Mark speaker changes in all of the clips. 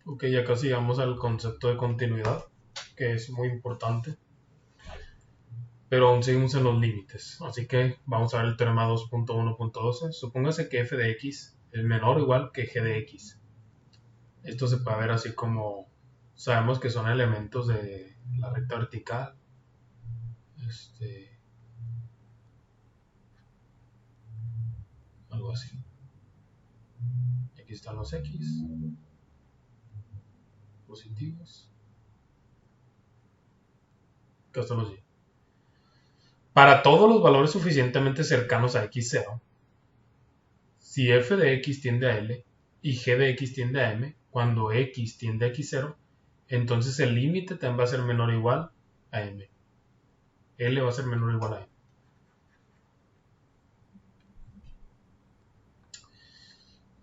Speaker 1: Ok, ya casi llegamos al concepto de continuidad, que es muy importante, pero aún seguimos en los límites. Así que vamos a ver el teorema 2.1.12. Supóngase que f de x es menor o igual que g de x. Esto se puede ver así como, sabemos que son elementos de la recta vertical. Algo así. Aquí están los x positivos. Acá están los y. Para todos los valores suficientemente cercanos a x0, si f de x tiende a L y g de x tiende a M, cuando x tiende a x0, entonces el límite también va a ser menor o igual a M. L va a ser menor o igual a M.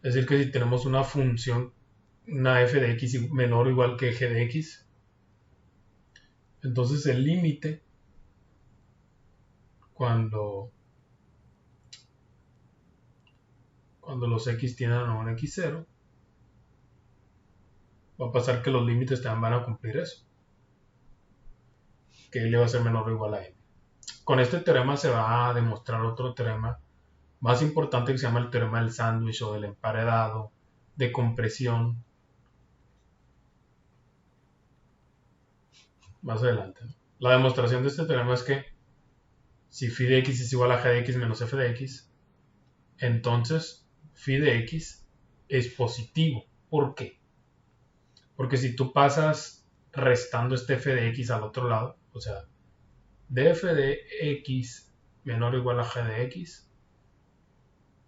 Speaker 1: Es decir, que si tenemos una función, una f de x menor o igual que g de x, entonces el límite cuando los x tienden a un x0, va a pasar que los límites también van a cumplir eso, que L va a ser menor o igual a M. Con este teorema se va a demostrar otro teorema más importante que se llama el teorema del sándwich o del emparedado, de compresión, más adelante. La demostración de este teorema es que si phi de x es igual a g de x menos f de x, entonces phi de x es positivo. ¿Por qué? Porque si tú pasas restando este f de x al otro lado, o sea, de f de x menor o igual a g de x,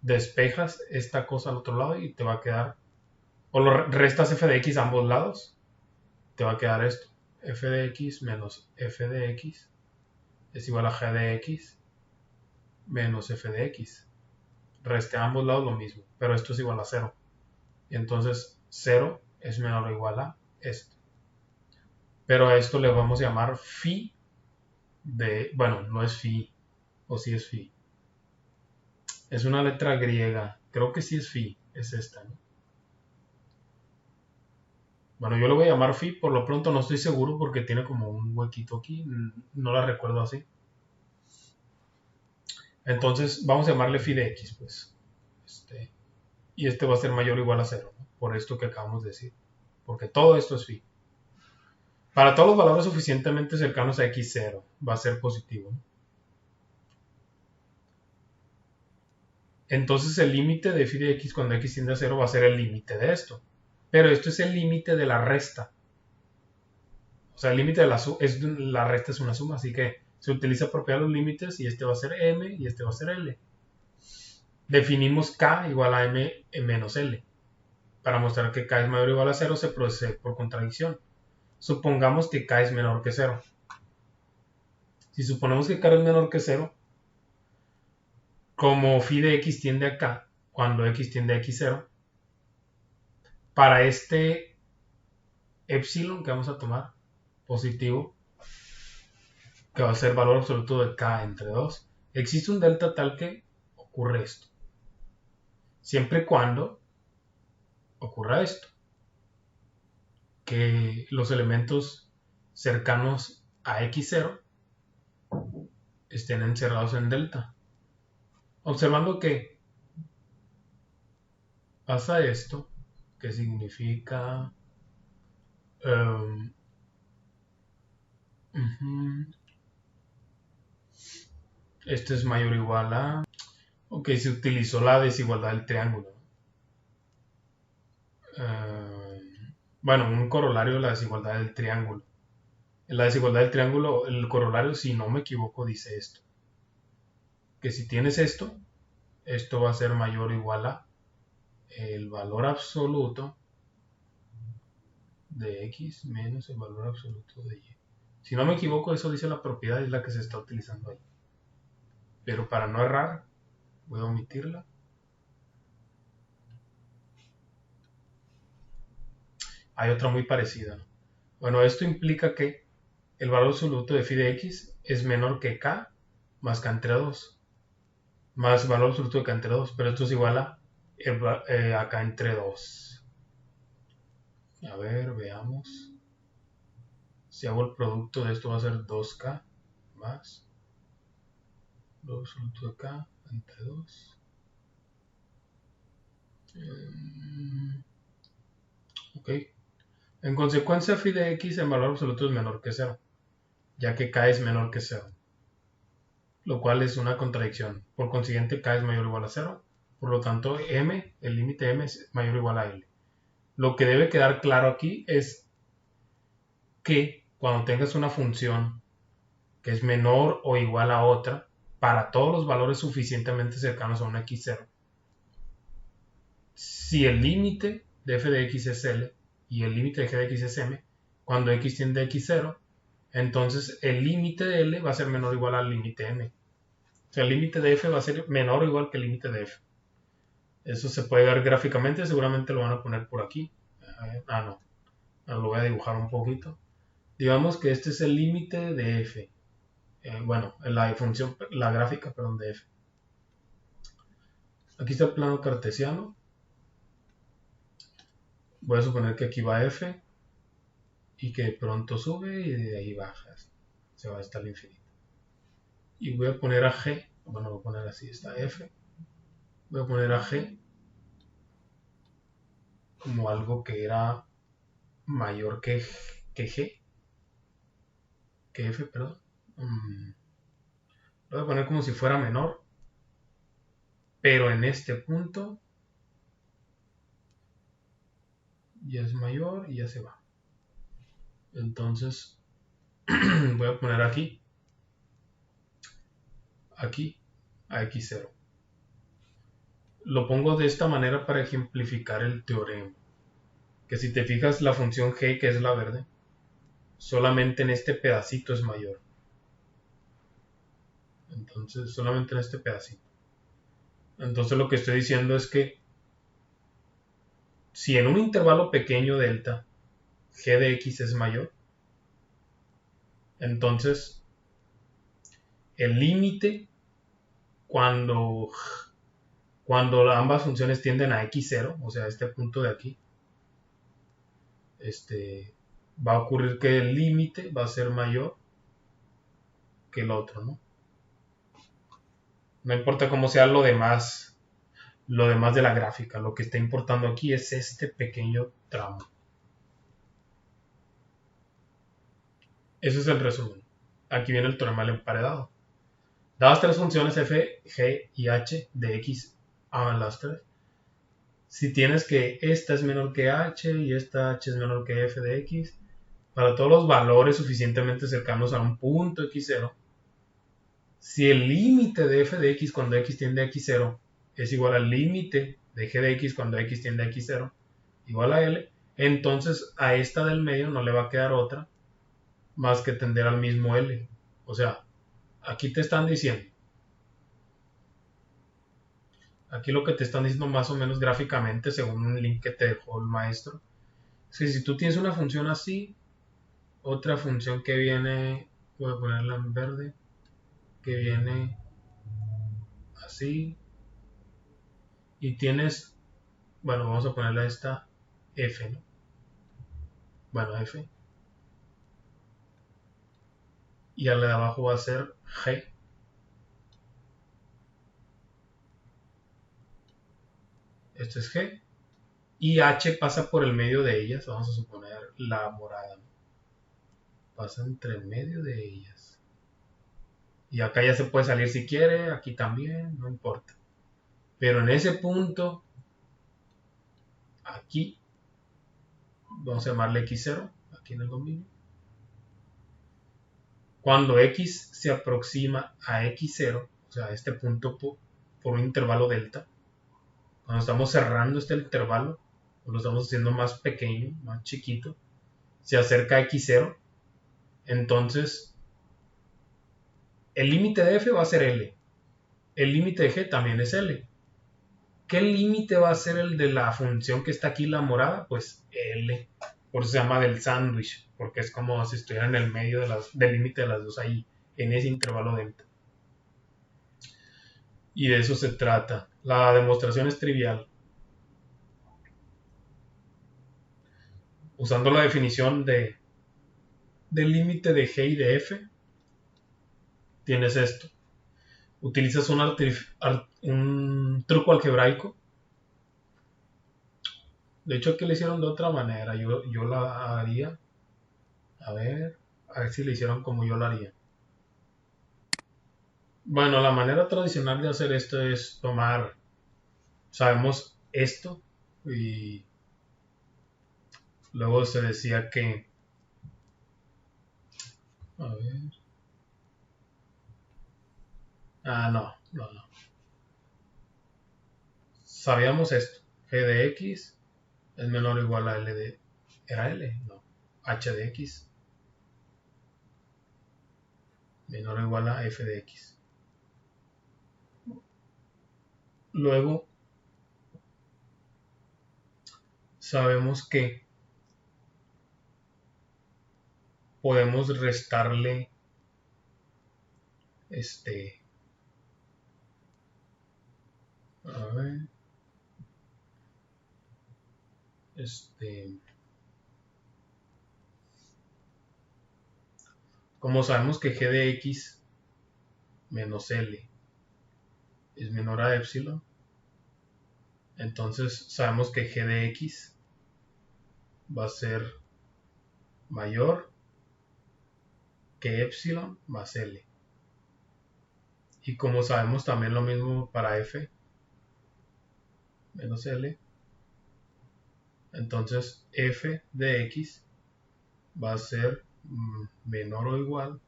Speaker 1: despejas esta cosa al otro lado y te va a quedar, o lo restas f de x a ambos lados, te va a quedar esto, f de x menos f de x es igual a g de x menos f de x. Resté a ambos lados lo mismo, pero esto es igual a 0. Y entonces 0 es menor o igual a esto. Pero a esto le vamos a llamar phi de, bueno, no es phi, o sí es phi. Es una letra griega, creo que sí es phi, es esta, ¿no? Bueno, yo le voy a llamar phi, por lo pronto no estoy seguro porque tiene como un huequito aquí, no la recuerdo así. Entonces vamos a llamarle phi de x, pues. Y este va a ser mayor o igual a 0, ¿no? Por esto que acabamos de decir. Porque todo esto es phi. Para todos los valores suficientemente cercanos a x0 va a ser positivo, ¿no? Entonces el límite de phi de x cuando x tiende a 0 va a ser el límite de esto. Pero esto es el límite de la resta. O sea, el límite de la resta es una suma, así que se utiliza propiedad de los límites y este va a ser m y este va a ser l. Definimos k igual a m menos l. Para mostrar que k es mayor o igual a 0 se procede por contradicción. Supongamos que k es menor que 0. Si suponemos que k es menor que 0, como phi de x tiende a k, cuando x tiende a x0, para este epsilon que vamos a tomar, positivo, que va a ser valor absoluto de k entre 2, existe un delta tal que ocurre esto. Siempre y cuando ocurra esto, que los elementos cercanos a x0 estén encerrados en delta. Observando que pasa esto, que significa esto es mayor o igual a, ok, se utilizó la desigualdad del triángulo. Bueno, un corolario de la desigualdad del triángulo. En la desigualdad del triángulo, el corolario, si no me equivoco, dice esto. Que si tienes esto, esto va a ser mayor o igual a el valor absoluto de x menos el valor absoluto de y. Si no me equivoco, eso dice la propiedad, es la que se está utilizando ahí. Pero para no errar, voy a omitirla. Hay otra muy parecida, ¿no? Bueno, esto implica que el valor absoluto de phi de x es menor que k más k entre 2. Más valor absoluto de k entre 2. Pero esto es igual a k entre 2. A ver, veamos. Si hago el producto de esto va a ser 2K más 2 absoluto de K entre 2. Ok. En consecuencia, phi de x en valor absoluto es menor que 0, ya que K es menor que 0, lo cual es una contradicción. Por consiguiente, K es mayor o igual a 0. Por lo tanto, M, el límite M es mayor o igual a L. Lo que debe quedar claro aquí es que cuando tengas una función que es menor o igual a otra, para todos los valores suficientemente cercanos a un x0, si el límite de f de x es L y el límite de g de x es M, cuando x tiende a x0, entonces el límite de L va a ser menor o igual al límite M. O sea, el límite de f va a ser menor o igual que el límite de f. Eso se puede ver gráficamente, seguramente lo van a poner por aquí. No, lo voy a dibujar un poquito. Digamos que este es el límite de f. Bueno, la función, la gráfica, perdón, de f. Aquí está el plano cartesiano. Voy a suponer que aquí va f y que pronto sube y de ahí baja. Se va hasta el infinito. Y voy a poner a g, bueno, voy a poner así, está f. Voy a poner a g como algo que era mayor que g, que f, perdón. Lo voy a poner como si fuera menor, pero en este punto ya es mayor y ya se va. Entonces voy a poner aquí a x0. Lo pongo de esta manera para ejemplificar el teorema. Que si te fijas, la función g, que es la verde, solamente en este pedacito es mayor. Entonces, solamente en este pedacito. Entonces lo que estoy diciendo es que si en un intervalo pequeño delta g de x es mayor, entonces el límite cuando ambas funciones tienden a x0, o sea, este punto de aquí, va a ocurrir que el límite va a ser mayor que el otro, ¿no? No importa cómo sea lo demás de la gráfica, lo que está importando aquí es este pequeño tramo. Ese es el resumen. Aquí viene el teorema del emparedado. Dadas tres funciones f, g y h de x a las tres, si tienes que esta es menor que h y esta h es menor que f de x, para todos los valores suficientemente cercanos a un punto x0, si el límite de f de x cuando x tiende a x0 es igual al límite de g de x cuando x tiende a x0 igual a L, entonces a esta del medio no le va a quedar otra más que tender al mismo L. O sea, aquí te están diciendo, aquí lo que te están diciendo más o menos gráficamente, según un link que te dejó el maestro, es que si tú tienes una función así, otra función que viene, voy a ponerla en verde, que viene así, y tienes, bueno, vamos a ponerle esta f, ¿no? Bueno, f, y a la de abajo va a ser g. Esto es g, y h pasa por el medio de ellas, vamos a suponer la morada, ¿no? Pasa entre el medio de ellas. Y acá ya se puede salir si quiere, aquí también, no importa. Pero en ese punto, aquí, vamos a llamarle x0, aquí en el dominio. Cuando x se aproxima a x0, o sea, este punto por un intervalo delta, cuando estamos cerrando este intervalo, o lo estamos haciendo más pequeño, más chiquito, se acerca a x0, entonces el límite de f va a ser L, el límite de g también es L. ¿Qué límite va a ser el de la función que está aquí, la morada? Pues L. Por eso se llama del sándwich, porque es como si estuviera en el medio del límite de las dos ahí, en ese intervalo delta. Y de eso se trata. La demostración es trivial. usando la definición del límite de G y de F, tienes esto. Utilizas un truco algebraico. De hecho, aquí le hicieron de otra manera. Yo la haría. A ver si le hicieron como yo la haría. Bueno, la manera tradicional de hacer esto es tomar, sabemos esto, y luego se decía que, a ver, no. Sabíamos esto, G de X es menor o igual a L de, ¿era L? No, H de X menor o igual a F de X. Luego, sabemos que podemos restarle a ver, como sabemos que G de X menos L es menor a epsilon, entonces sabemos que G de X va a ser mayor que epsilon más L. Y como sabemos también lo mismo para F menos L, entonces F de X va a ser menor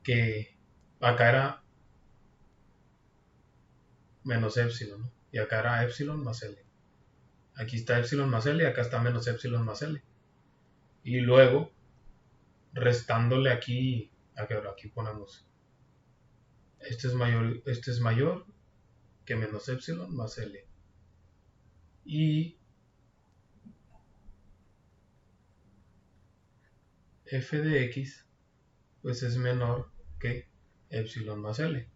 Speaker 1: que, acá era menos epsilon, ¿no? Y acá era epsilon más L. Aquí está epsilon más L y acá está menos epsilon más L. Y luego, restándole aquí, aquí ponemos, este es mayor que menos epsilon más L. Y F de X pues es menor que epsilon más L.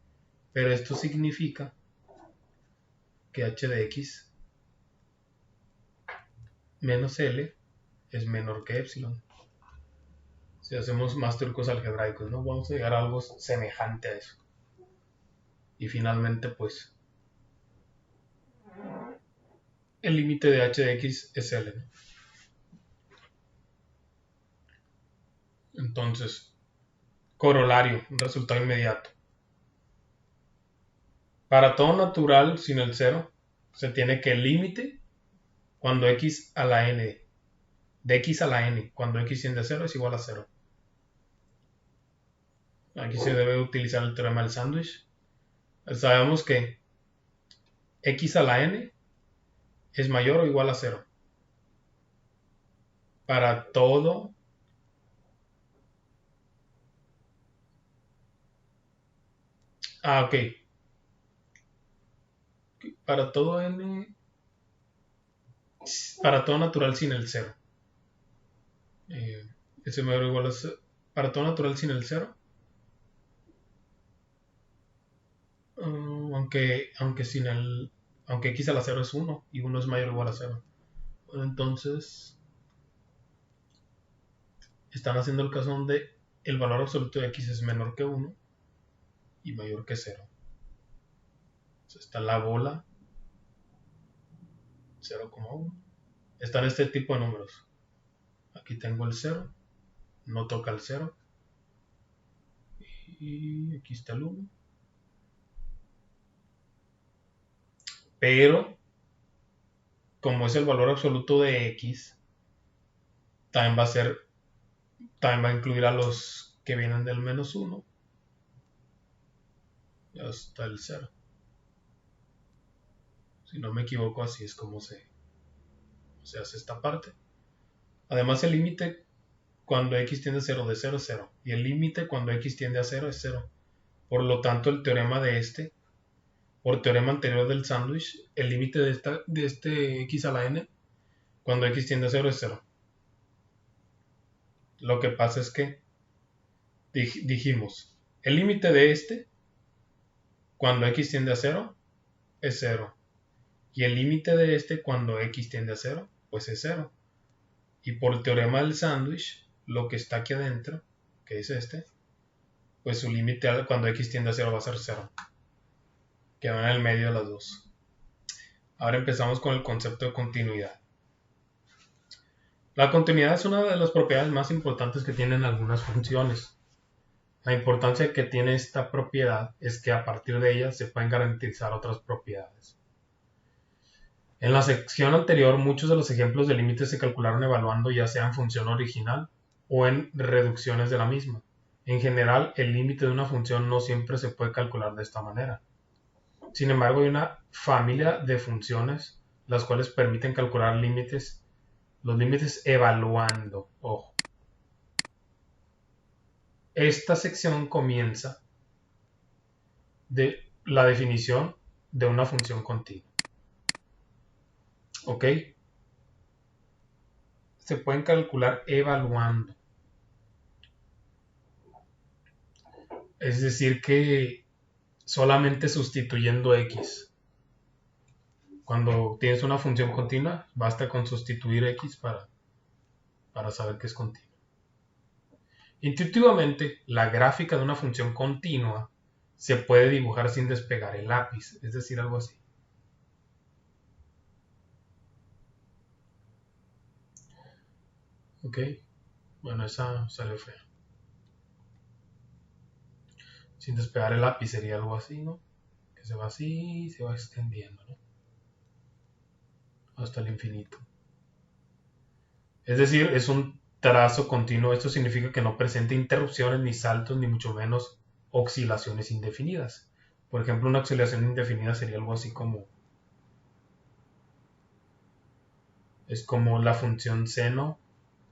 Speaker 1: Pero esto significa que H de X menos L es menor que epsilon. Si hacemos más trucos algebraicos, ¿no? Vamos a llegar a algo semejante a eso. Y finalmente, pues, el límite de H de X es L, ¿no? Entonces, corolario, un resultado inmediato. Para todo natural sin el cero, se tiene que el límite cuando X a la N, de X a la N, cuando X tiende a 0 es igual a 0. Aquí se debe utilizar el teorema del sándwich. Sabemos que X a la N es mayor o igual a 0. Para todo ok. Para todo n, para todo natural sin el 0. Ese mayor o igual a 0. Para todo natural sin el 0. Aunque x a la 0 es 1 y 1 es mayor o igual a 0. Entonces, están haciendo el caso donde el valor absoluto de x es menor que 1 y mayor que 0. Entonces, está la bola 0,1. Están este tipo de números. Aquí tengo el 0, no toca el 0. Y aquí está el 1. Pero, como es el valor absoluto de x, también va a incluir a los que vienen del menos 1 y hasta el 0. Si no me equivoco, así es como se hace esta parte. Además, el límite cuando x tiende a 0 de 0 es 0. Y el límite cuando x tiende a 0 es 0. Por lo tanto, el teorema de por teorema anterior del sándwich, el límite de este x a la n, cuando x tiende a 0 es 0. Lo que pasa es que dijimos, el límite de cuando x tiende a 0, es 0. Y el límite de cuando x tiende a 0, pues es 0. Y por el teorema del sándwich, lo que está aquí adentro, que es este, pues su límite cuando x tiende a 0 va a ser 0. Que va en el medio de las dos. Ahora empezamos con el concepto de continuidad. La continuidad es una de las propiedades más importantes que tienen algunas funciones. La importancia que tiene esta propiedad es que a partir de ella se pueden garantizar otras propiedades. En la sección anterior, muchos de los ejemplos de límites se calcularon evaluando ya sea en función original o en reducciones de la misma. En general, el límite de una función no siempre se puede calcular de esta manera. Sin embargo, hay una familia de funciones las cuales permiten calcular los límites evaluando. Ojo. Esta sección comienza de la definición de una función continua. ¿Ok? Se pueden calcular evaluando. Es decir que solamente sustituyendo x. Cuando tienes una función continua, basta con sustituir x para saber que es continua. Intuitivamente, la gráfica de una función continua se puede dibujar sin despegar el lápiz, es decir, algo así. Ok, bueno, esa salió fea. Sin despegar el lápiz sería algo así, ¿no? Que se va así y se va extendiendo, ¿no? Hasta el infinito. Es decir, es un trazo continuo. Esto significa que no presenta interrupciones, ni saltos, ni mucho menos oscilaciones indefinidas. Por ejemplo, una oscilación indefinida sería algo así como... Es como la función seno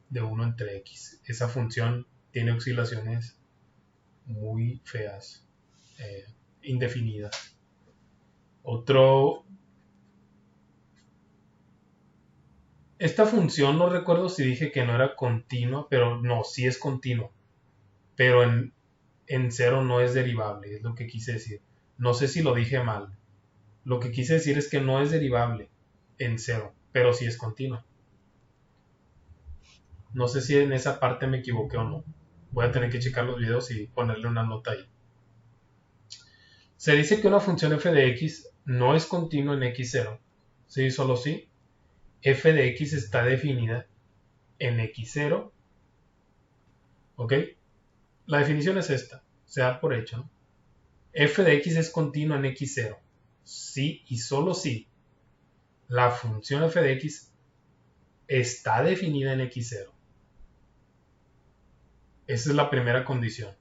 Speaker 1: de 1 entre x. Esa función tiene oscilaciones muy feas, indefinidas. Esta función no recuerdo si dije que no era continua, pero no, sí es continua. Pero en cero no es derivable, es lo que quise decir. No sé si lo dije mal. Lo que quise decir es que no es derivable en cero, pero sí es continua. No sé si en esa parte me equivoqué o no. Voy a tener que checar los videos y ponerle una nota ahí. Se dice que una función f de x no es continua en x0. Sí, solo sí. F de x está definida en x0. ¿Ok? La definición es esta. Se da por hecho, ¿no? F de x es continua en x0. Sí y solo si la función f de x está definida en x0. Esa es la primera condición.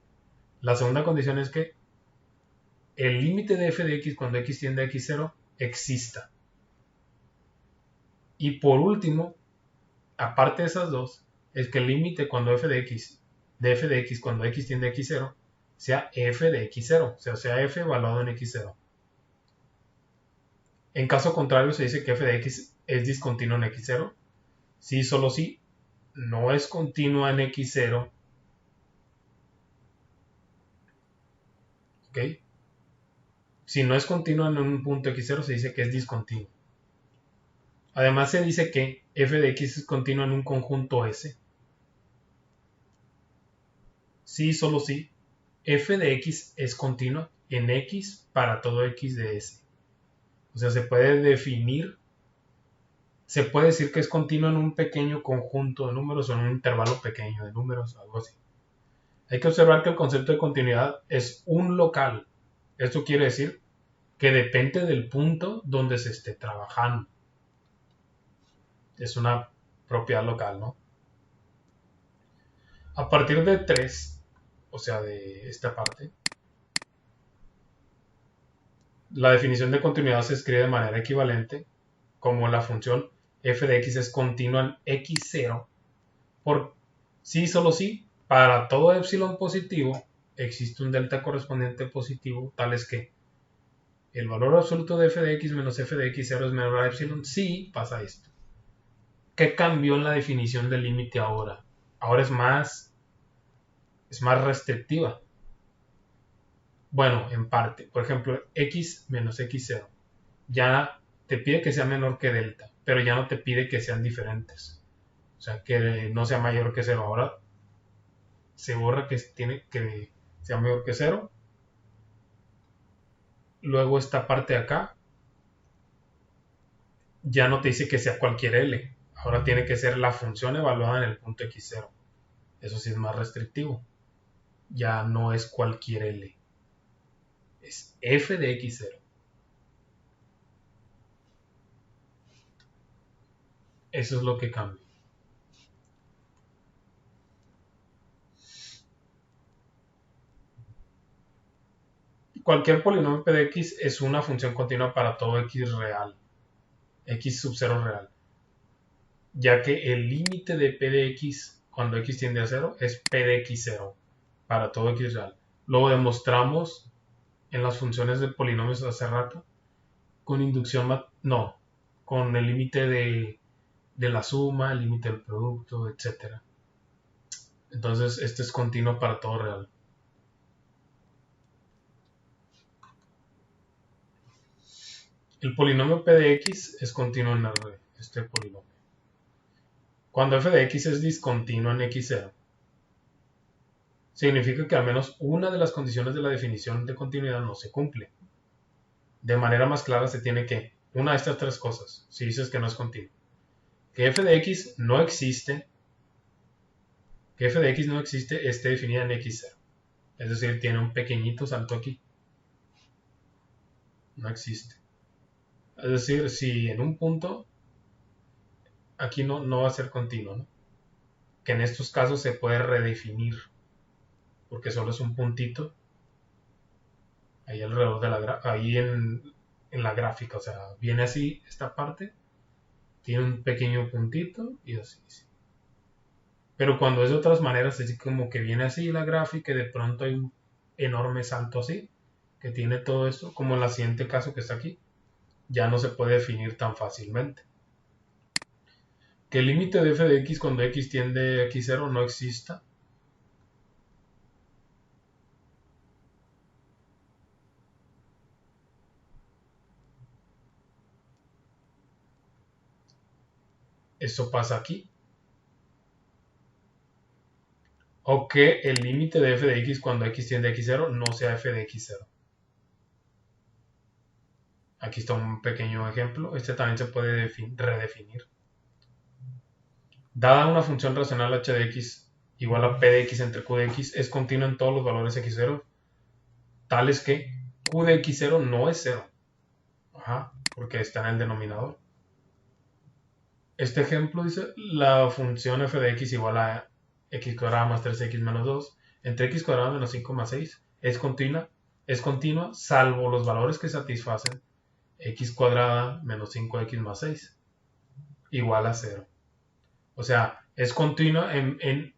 Speaker 1: La segunda condición es que el límite de f de x cuando x tiende a x0 exista. Y por último, aparte de esas dos, es que el límite cuando f de x cuando x tiende a x0 sea f de x0, o sea f evaluado en x0. En caso contrario, se dice que f de x es discontinuo en x0. Si solo si no es continua en x0. ¿Ok? Si no es continua en un punto x0, se dice que es discontinuo. Además, se dice que f de x es continua en un conjunto S. Si solo si f de x es continua en x para todo x de S. O sea, se puede decir que es continua en un pequeño conjunto de números o en un intervalo pequeño de números, algo así. Hay que observar que el concepto de continuidad es un local. Esto quiere decir que depende del punto donde se esté trabajando. Es una propiedad local, ¿no? A partir de 3, o sea, de esta parte, la definición de continuidad se escribe de manera equivalente como la función f de x es continua en x0 por sí y solo si para todo epsilon positivo existe un delta correspondiente positivo, tal es que el valor absoluto de f de x menos f de x0 es menor a epsilon si pasa esto. ¿Qué cambió en la definición del límite ahora? Ahora es más restrictiva. Bueno, en parte. Por ejemplo, x menos x0. Ya te pide que sea menor que delta, pero ya no te pide que sean diferentes. O sea, que no sea mayor que 0. Ahora se borra que sea mayor que 0. Luego esta parte de acá ya no te dice que sea cualquier L. Ahora tiene que ser la función evaluada en el punto x0. Eso sí es más restrictivo. Ya no es cualquier L. Es f de x0. Eso es lo que cambia. Cualquier polinomio p de x es una función continua para todo x real. X sub 0 real. Ya que el límite de p de x cuando x tiende a 0 es p de x0 para todo x real. Lo demostramos en las funciones de polinomios hace rato con inducción, con el límite de la suma, el límite del producto, etc. Entonces este es continuo para todo real. El polinomio p de x es continuo en R, este polinomio. Cuando f de x es discontinuo en x0, significa que al menos una de las condiciones de la definición de continuidad no se cumple. De manera más clara se tiene que una de estas tres cosas, si dices que no es continuo. Que f de x no existe, esté definida en x0. Es decir, tiene un pequeñito salto aquí. No existe. Es decir, si en un punto, aquí no va a ser continuo, ¿no? Que en estos casos se puede redefinir, porque solo es un puntito ahí alrededor de ahí en la gráfica. O sea, viene así esta parte, tiene un pequeño puntito y así. Pero cuando es de otras maneras, así como que viene así la gráfica y de pronto hay un enorme salto así, que tiene todo esto, como en el siguiente caso que está aquí, ya no se puede definir tan fácilmente. Que el límite de f de x cuando x tiende a x0 no exista. Eso pasa aquí. O que el límite de f de x cuando x tiende a x0 no sea f de x0. Aquí está un pequeño ejemplo. Este también se puede redefinir. Dada una función racional h de x igual a p de x entre q de x, es continua en todos los valores x0, tales que q de x0 no es 0. Porque está en el denominador. Este ejemplo dice la función f de x igual a x cuadrada más 3x menos 2 entre x cuadrada menos 5 más 6 es continua salvo los valores que satisfacen x cuadrada menos 5x más 6 igual a 0. O sea, es continua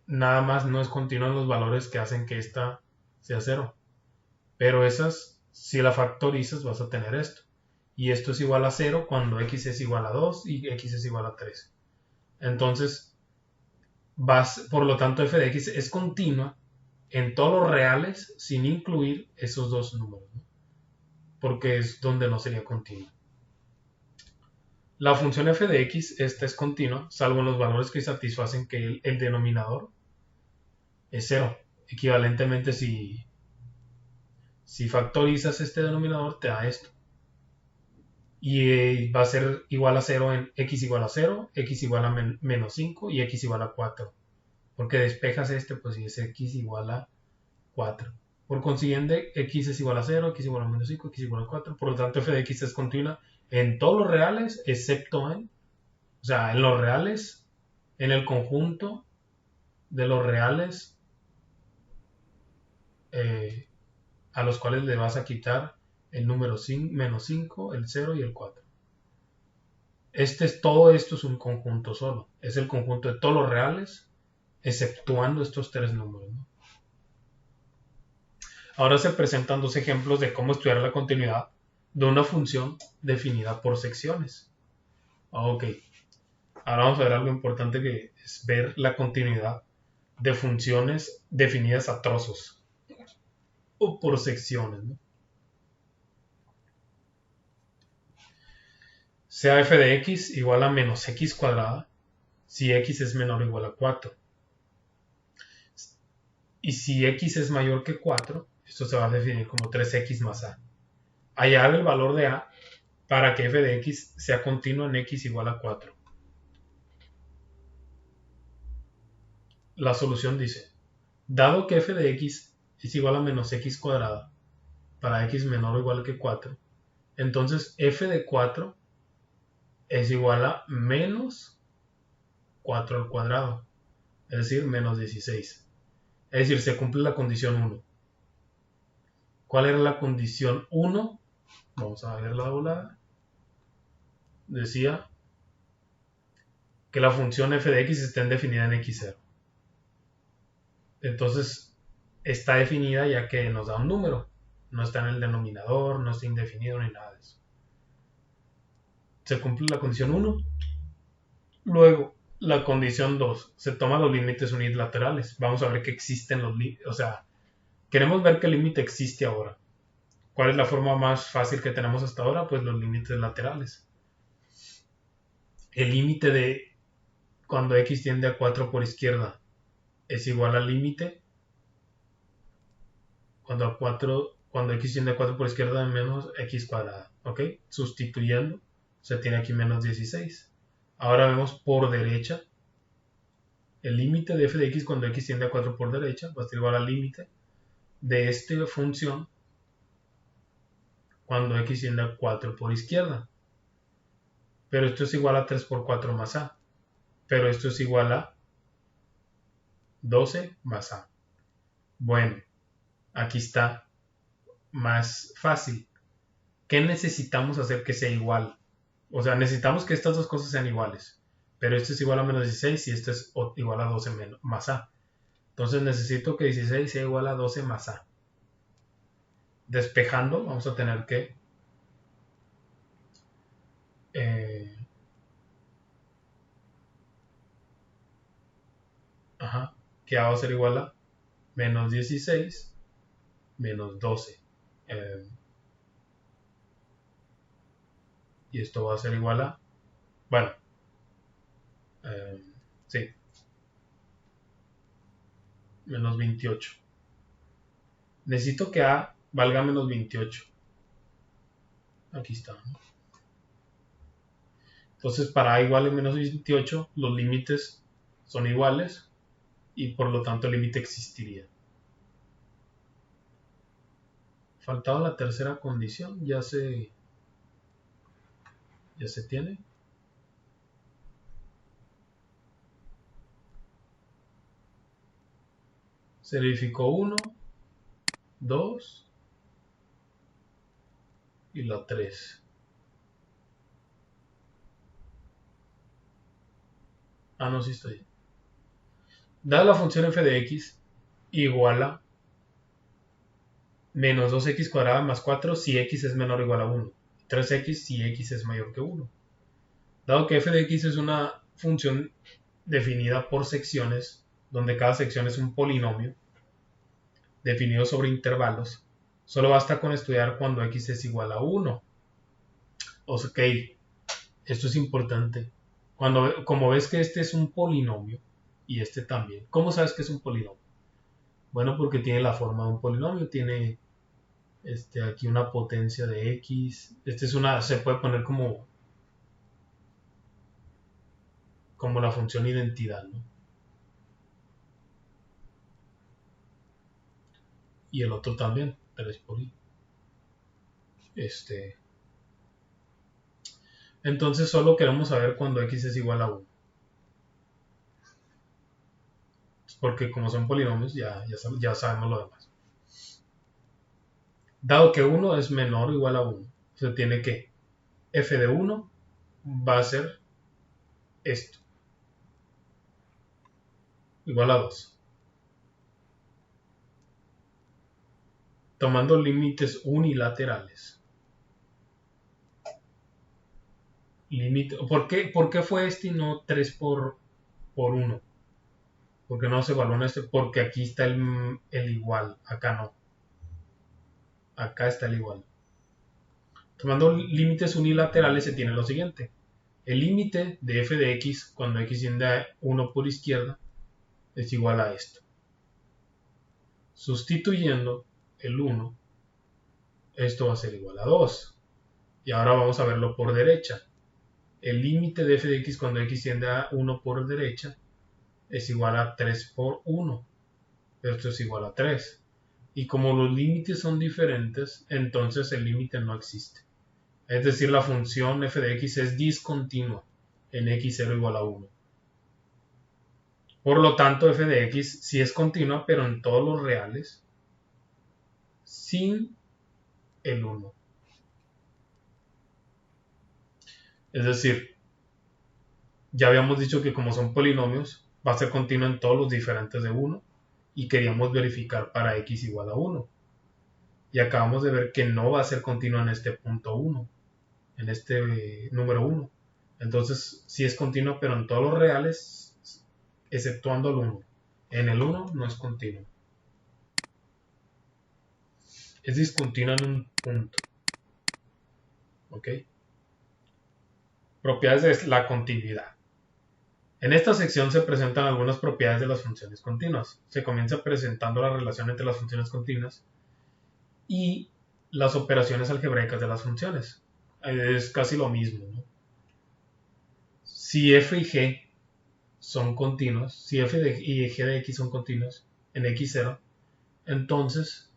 Speaker 1: nada más no es continua en los valores que hacen que esta sea 0. Pero esas, si la factorizas, vas a tener esto. Y esto es igual a 0 cuando x es igual a 2 y x es igual a 3. Entonces, por lo tanto, f de x es continua en todos los reales sin incluir esos dos números, ¿no? Porque es donde no sería continua. La función f de x, esta es continua, salvo en los valores que satisfacen que el denominador es 0. Equivalentemente, si factorizas este denominador, te da esto. Y va a ser igual a 0 en x igual a 0, x igual a menos 5 y x igual a 4. Porque despejas este, pues si es x igual a 4. Por consiguiente, x es igual a 0, x igual a menos 5, x igual a 4. Por lo tanto, f de x es continua en todos los reales, excepto en los reales, en el conjunto de los reales a los cuales le vas a quitar el número menos 5, el 0 y el 4. Todo esto es un conjunto solo. Es el conjunto de todos los reales, exceptuando estos tres números, ¿no? Ahora se presentan dos ejemplos de cómo estudiar la continuidad de una función definida por secciones. Ok. Ahora vamos a ver algo importante que es ver la continuidad de funciones definidas a trozos o por secciones, ¿no? Sea f de x igual a menos x cuadrada, si x es menor o igual a 4. Y si x es mayor que 4, esto se va a definir como 3x más a. Hallar el valor de a para que f de x sea continuo en x igual a 4. La solución dice, dado que f de x es igual a menos x cuadrada para x menor o igual que 4, entonces f de 4 es igual a menos 4 al cuadrado, es decir, menos 16. Es decir, se cumple la condición 1. ¿Cuál era la condición 1? Vamos a ver la volada. Decía que la función f de x esté definida en x0. Entonces, está definida ya que nos da un número. No está en el denominador, no está indefinido ni nada de eso. Se cumple la condición 1. Luego, la condición 2. Se toman los límites unilaterales. Vamos a ver que existen los límites. O sea, queremos ver qué límite existe ahora. ¿Cuál es la forma más fácil que tenemos hasta ahora? Pues los límites laterales. El límite de cuando x tiende a 4 por izquierda es igual al límite cuando x tiende a 4 por izquierda de menos x cuadrada. ¿Ok? Sustituyendo, se tiene aquí menos 16. Ahora vemos por derecha. El límite de f de x cuando x tiende a 4 por derecha va a ser igual al límite de esta función cuando x tiende a 4 por izquierda. Pero esto es igual a 3 por 4 más a. Pero esto es igual a 12 más a. Bueno, aquí está más fácil. ¿Qué necesitamos hacer que sea igual? O sea, necesitamos que estas dos cosas sean iguales. Pero esto es igual a menos 16 y esto es igual a 12 más a. Entonces necesito que 16 sea igual a 12 más a. Despejando, vamos a tener que que a va a ser igual a menos 16 menos 12. Y esto va a ser igual a, bueno, sí, menos 28. Necesito que a valga menos 28. Aquí está. Entonces, para a igual a menos 28, los límites son iguales y por lo tanto el límite existiría. Faltaba la tercera condición, ya se tiene. Se verificó 1, 2 y la 3. No, sí está bien. Dada la función f de x igual a menos 2x cuadrada más 4 si x es menor o igual a 1. 3x si x es mayor que 1. Dado que f de x es una función definida por secciones, donde cada sección es un polinomio definido sobre intervalos, solo basta con estudiar cuando x es igual a 1. Ok, esto es importante. Como ves que este es un polinomio y este también. ¿Cómo sabes que es un polinomio? Bueno, porque tiene la forma de un polinomio, tiene aquí una potencia de x. Se puede poner como la función identidad, ¿no? Y el otro también, 3 por i. Entonces solo queremos saber cuando x es igual a 1. Porque como son polinomios, ya sabemos lo demás. Dado que 1 es menor o igual a 1, se tiene que f de 1 va a ser esto. Igual a 2. Tomando límites unilaterales. ¿Por qué fue este y no 3 por 1? ¿Por qué no se evalúa este? Porque aquí está el igual, acá no. Acá está el igual. Tomando límites unilaterales se tiene lo siguiente. El límite de f de x cuando x tiende a 1 por izquierda es igual a esto. Sustituyendo el 1, esto va a ser igual a 2. Y ahora vamos a verlo por derecha. El límite de f de x cuando x tiende a 1 por derecha es igual a 3 por 1. Esto es igual a 3. Y como los límites son diferentes, entonces el límite no existe. Es decir, la función f de x es discontinua en x0 igual a 1. Por lo tanto, f de x sí es continua, pero en todos los reales, sin el 1. Es decir, ya habíamos dicho que como son polinomios, va a ser continua en todos los diferentes de 1 y queríamos verificar para x igual a 1. Y acabamos de ver que no va a ser continua en este punto 1, en este número 1. Entonces, sí es continua, pero en todos los reales, exceptuando el 1. En el 1 no es continua. Es discontinua en un punto. ¿Ok? Propiedades de la continuidad. En esta sección se presentan algunas propiedades de las funciones continuas. Se comienza presentando la relación entre las funciones continuas y las operaciones algebraicas de las funciones. Es casi lo mismo, ¿no? Si f y g son continuos, si f y g de x son continuos en x0, entonces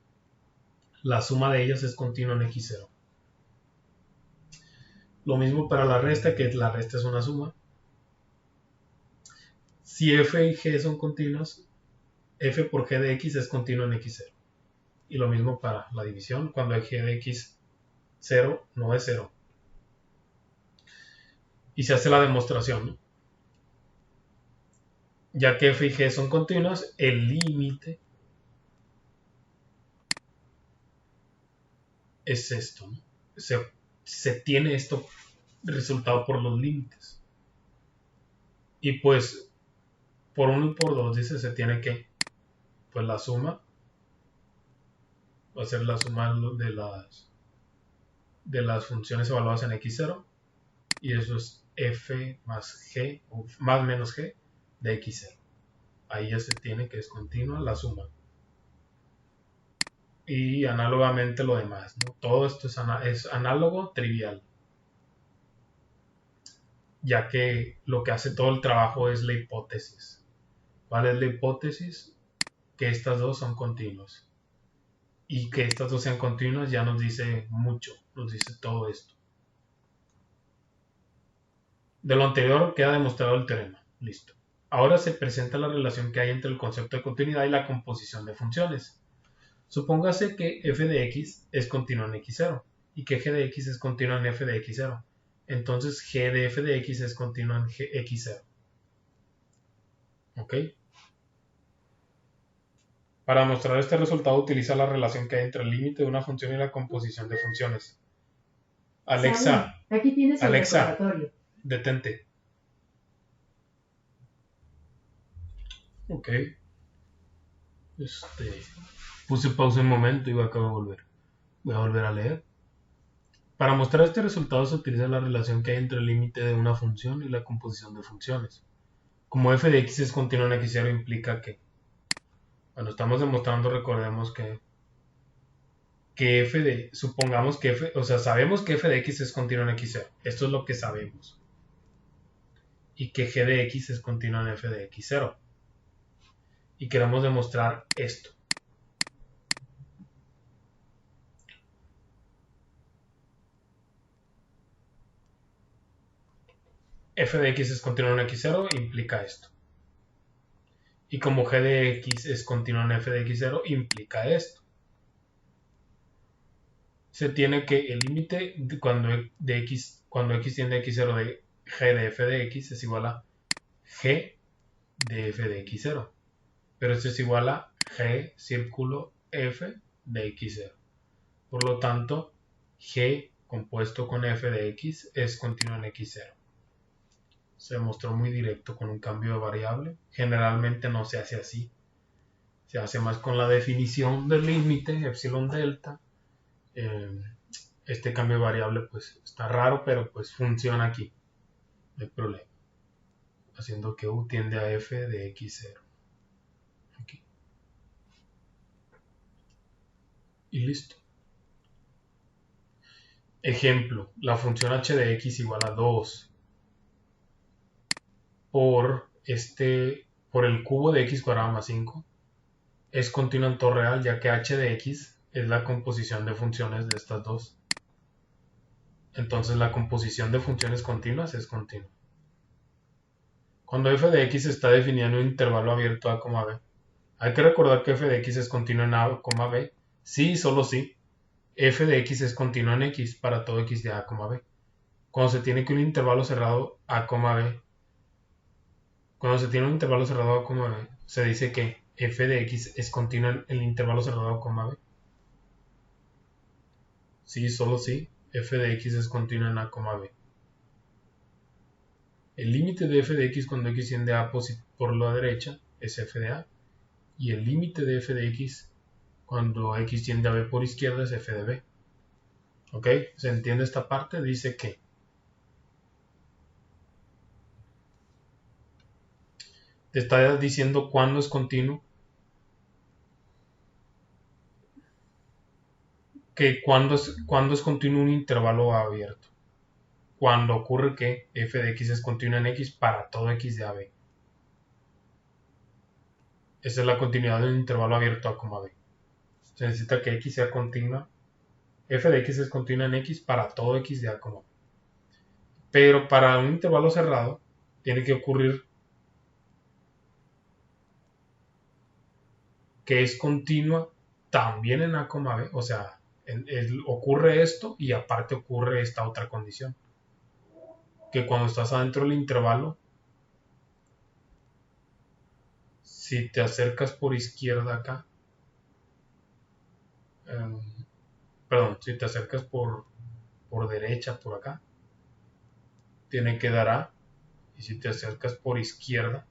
Speaker 1: la suma de ellas es continua en x0. Lo mismo para la resta, que la resta es una suma. Si f y g son continuos, f por g de x es continuo en x0. Y lo mismo para la división, cuando g de x 0 no es 0. Y se hace la demostración, ¿no? Ya que f y g son continuos, el límite es esto, ¿no? Se tiene esto resultado por los límites. Y pues, por 1 y por 2, dice, se tiene que, pues la suma, va a ser la suma de las funciones evaluadas en x0, y eso es f más g, o más menos g, de x0. Ahí ya se tiene que es continua la suma. Y análogamente lo demás, ¿no? Todo esto es análogo trivial, ya que lo que hace todo el trabajo es la hipótesis. ¿Cuál es la hipótesis? Que estas dos son continuas. Y que estas dos sean continuas ya nos dice mucho, nos dice todo esto. De lo anterior queda demostrado el teorema. Listo. Ahora se presenta la relación que hay entre el concepto de continuidad y la composición de funciones. Supóngase que f de x es continua en x0 y que g de x es continua en f de x0. Entonces g de f de x es continua en x0. ¿Ok? Para mostrar este resultado utiliza la relación que hay entre el límite de una función y la composición de funciones. Alexa,
Speaker 2: aquí tienes el
Speaker 1: Alexa,
Speaker 2: recordatorio.
Speaker 1: Detente. Ok. Puse pausa un momento y acabo de volver. Voy a volver a leer. Para mostrar este resultado se utiliza la relación que hay entre el límite de una función y la composición de funciones. Como f de x es continua en x0 implica que, cuando estamos demostrando, recordemos que supongamos que sabemos que f de x es continua en x0. Esto es lo que sabemos. Y que g de x es continua en f de x0. Y queremos demostrar esto. F de x es continua en x0 implica esto. Y como g de x es continua en f de x0 implica esto. Se tiene que el límite cuando x tiende a x0 de g de f de x es igual a g de f de x0. Pero esto es igual a g círculo f de x0. Por lo tanto, g compuesto con f de x es continuo en x0. Se mostró muy directo con un cambio de variable. Generalmente no se hace así. Se hace más con la definición del límite, epsilon delta. Este cambio de variable pues está raro, pero pues funciona aquí. no hay problema. Haciendo que u tiende a f de x0. Aquí. Y listo. Ejemplo, la función h de x igual a 2 por el cubo de x cuadrado más 5 es continua en todo real, ya que h de x es la composición de funciones de estas dos. Entonces la composición de funciones continuas es continua. Cuando f de x está definida en un intervalo abierto a, b, hay que recordar que f de x es continua en a, b, sí y solo si f de x es continua en x para todo x de a, b. Cuando se tiene un intervalo cerrado a, b, cuando se tiene un intervalo cerrado a, b, se dice que f de x es continua en el intervalo cerrado a, b. Sí, solo si f de x es continua en a, b. El límite de f de x cuando x tiende a por la derecha es f de a. Y el límite de f de x cuando x tiende a b por izquierda es f de b. ¿Ok? ¿Se entiende esta parte? Dice que te está diciendo cuándo es continuo, que cuándo es continuo un intervalo abierto. Cuando ocurre que f de x es continua en x para todo x de a, b. Esa es la continuidad de un intervalo abierto a, b. Se necesita que x sea continua. F de x es continua en x para todo x de a, b. Pero para un intervalo cerrado tiene que ocurrir que es continua también en a, b. O sea, ocurre esto y aparte ocurre esta otra condición. Que cuando estás adentro del intervalo, si te acercas por izquierda acá, si te acercas por derecha, por acá, tiene que dar A. Y si te acercas por izquierda,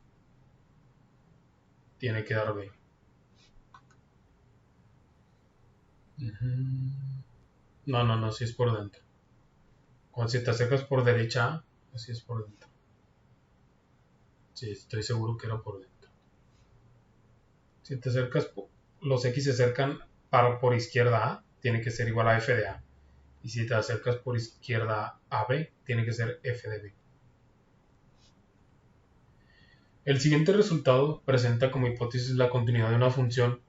Speaker 1: tiene que dar B. No, si es por dentro. Cuando si te acercas por derecha A, así es por dentro. Sí, estoy seguro que era por dentro. Si te acercas, los X se acercan por izquierda A, tiene que ser igual a F de A. Y si te acercas por izquierda a B, tiene que ser F de B. El siguiente resultado presenta como hipótesis la continuidad de la función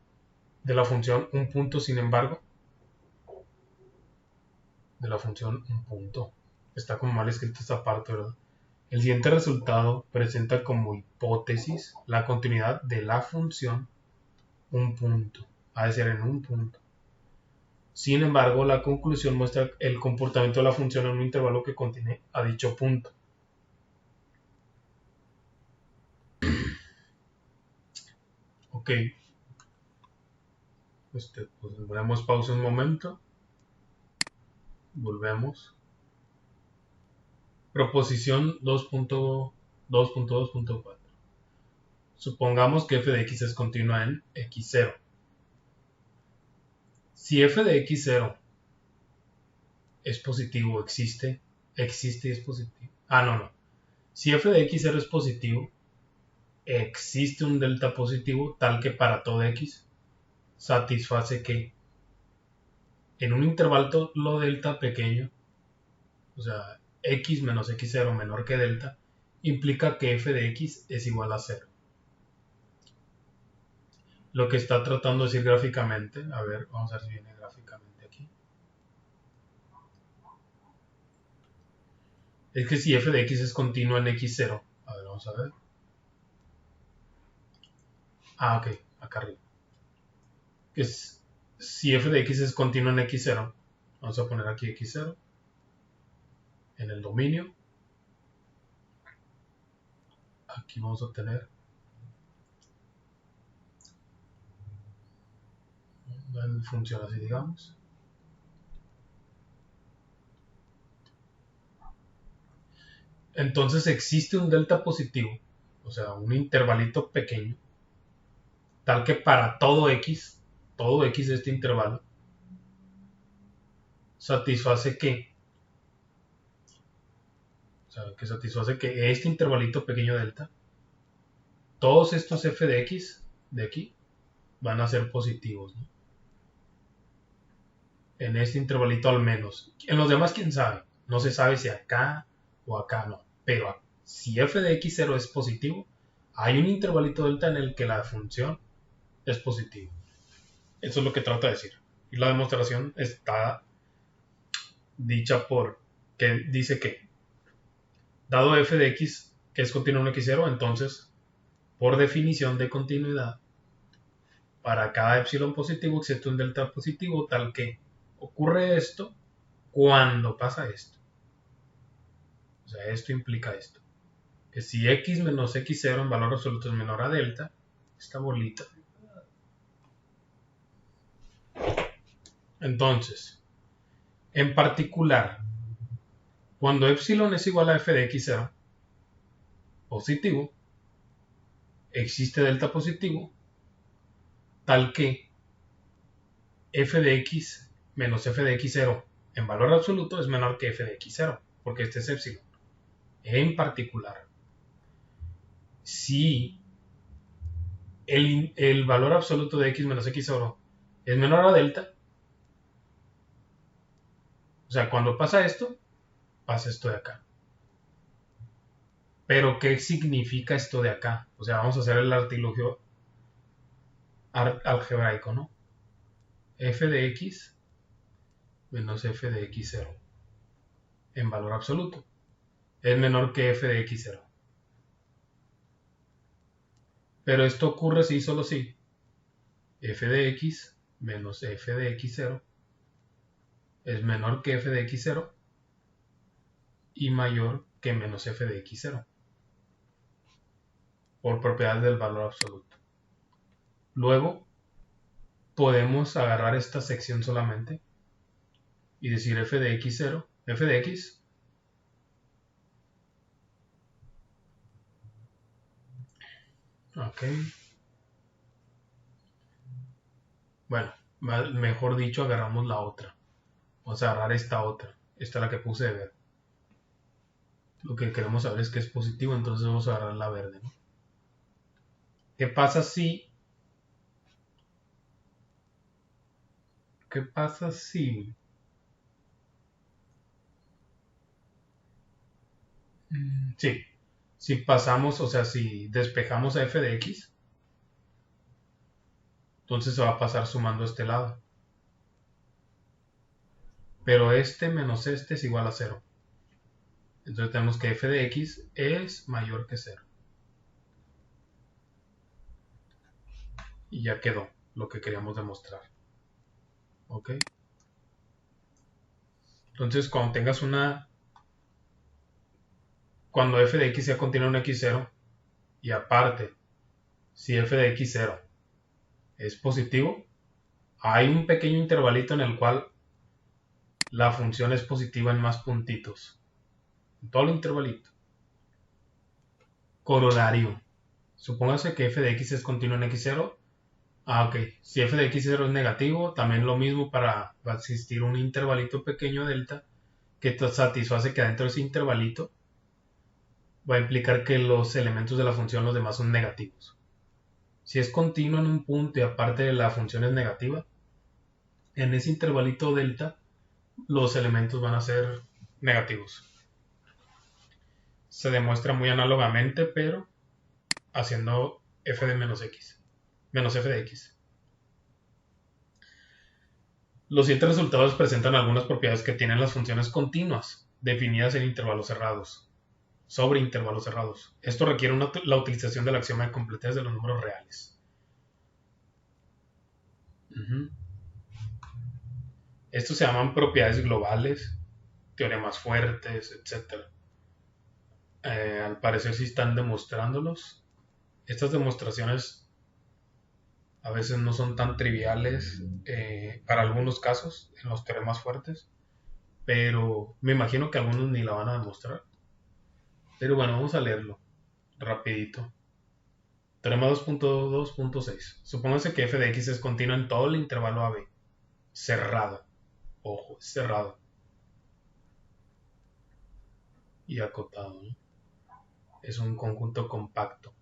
Speaker 1: un punto, sin embargo, de la función un punto. Está como mal escrito esta parte, ¿verdad? El siguiente resultado presenta como hipótesis la continuidad de la función un punto. Ha de ser en un punto. Sin embargo, la conclusión muestra el comportamiento de la función en un intervalo que contiene a dicho punto. Ok. Pues volvemos pausa un momento. Volvemos. Proposición 2.2.4. Supongamos que f de x es continua en x0. Si f de x0 es positivo, existe y es positivo. No. Si f de x0 es positivo, existe un delta positivo tal que para todo x satisface que en un intervalo delta pequeño, o sea, x menos x0 menor que delta, implica que f de x es igual a 0. Lo que está tratando de decir gráficamente, a ver, vamos a ver si viene gráficamente aquí, es que si f de x es continua en x0, a ver, vamos a ver. Ok, acá arriba. Si f de x es continua en x0, vamos a poner aquí x0 en el dominio. Aquí vamos a tener una función así, digamos. Entonces existe un delta positivo, o sea, un intervalito pequeño, tal que para todo x de este intervalo, satisface que sea, que satisface que este intervalito pequeño delta, todos estos f de x de aquí van a ser positivos, ¿no? En este intervalito al menos. En los demás, quién sabe. No se sabe si acá o acá no. Pero si f de x0 es positivo, hay un intervalito delta en el que la función es positiva. Eso es lo que trata de decir. Y la demostración está dicha por que dice que dado f de x que es continuo en x0, entonces por definición de continuidad para cada epsilon positivo existe un delta positivo tal que ocurre esto cuando pasa esto. O sea, esto implica esto. Que si x menos x0 en valor absoluto es menor a delta, esta bolita. Entonces, en particular, cuando epsilon es igual a f de x0 positivo, existe delta positivo tal que f de x menos f de x0 en valor absoluto es menor que f de x0, porque este es epsilon. En particular, si el valor absoluto de x menos x0 es menor a delta, o sea, cuando pasa esto de acá. Pero, ¿qué significa esto de acá? O sea, vamos a hacer el artilugio algebraico, ¿no? F de x menos f de x0 en valor absoluto es menor que f de x0. Pero esto ocurre si y solo si f de x menos f de x0 es menor que f de x0 y mayor que menos f de x0 por propiedades del valor absoluto. Luego podemos agarrar esta sección solamente y decir f de x0, f de x ok. Bueno, mejor dicho, agarramos la otra. Vamos a agarrar esta otra. Esta es la que puse de verde. Lo que queremos saber es que es positivo, entonces vamos a agarrar la verde, ¿no? ¿Qué pasa si... ¿Qué pasa si... Sí, si pasamos, o sea, si despejamos a f de x, entonces se va a pasar sumando a este lado. Pero este menos este es igual a 0. Entonces tenemos que f de x es mayor que 0. Y ya quedó lo que queríamos demostrar. ¿Ok? Entonces cuando tengas una... Cuando f de x sea continua en x0 y aparte, si f de x0 es positivo, hay un pequeño intervalito en el cual la función es positiva en más puntitos. En todo el intervalito. Corolario. Supóngase que f de x es continuo en x0. Ok. Si f de x0 es negativo, también lo mismo va a existir un intervalito pequeño delta que satisface que adentro de ese intervalito va a implicar que los elementos de la función, los demás, son negativos. Si es continuo en un punto y aparte la función es negativa, en ese intervalito delta los elementos van a ser negativos. Se demuestra muy análogamente, pero haciendo f de menos x, menos f de x. Los siguientes resultados presentan algunas propiedades que tienen las funciones continuas, definidas en intervalos cerrados, sobre intervalos cerrados. Esto requiere la utilización del axioma de completez de los números reales. Estos se llaman propiedades globales, teoremas fuertes, etc. Al parecer sí están demostrándolos. Estas demostraciones a veces no son tan triviales para algunos casos, en los teoremas fuertes, pero me imagino que algunos ni la van a demostrar. Pero bueno, vamos a leerlo rapidito. Teorema 2.2.6. Supóngase que f de x es continua en todo el intervalo AB. Cerrado. Ojo, es cerrado. y acotado, ¿no? Es un conjunto compacto.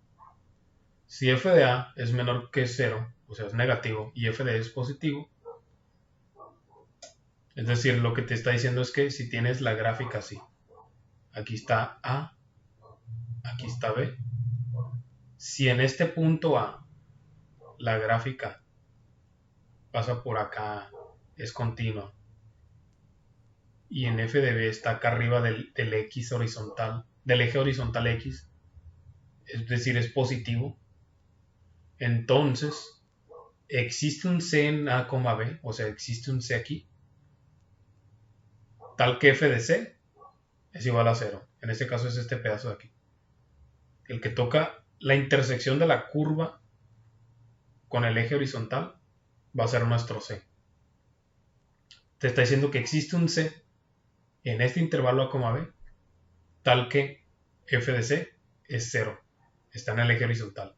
Speaker 1: Si f de a es menor que 0, o sea, es negativo, y f de e es positivo, es decir, lo que te está diciendo es que si tienes la gráfica así, aquí está A, aquí está B, si en este punto A la gráfica pasa por acá, es continua, y en f de b está acá arriba del x horizontal, del eje horizontal x, es decir, es positivo, entonces existe un c en a, b, o sea, existe un c aquí, tal que f de c es igual a 0. En este caso es este pedazo de aquí, el que toca la intersección de la curva con el eje horizontal va a ser nuestro c. Te está diciendo que existe un c en este intervalo a, b, tal que f de c es 0, está en el eje horizontal.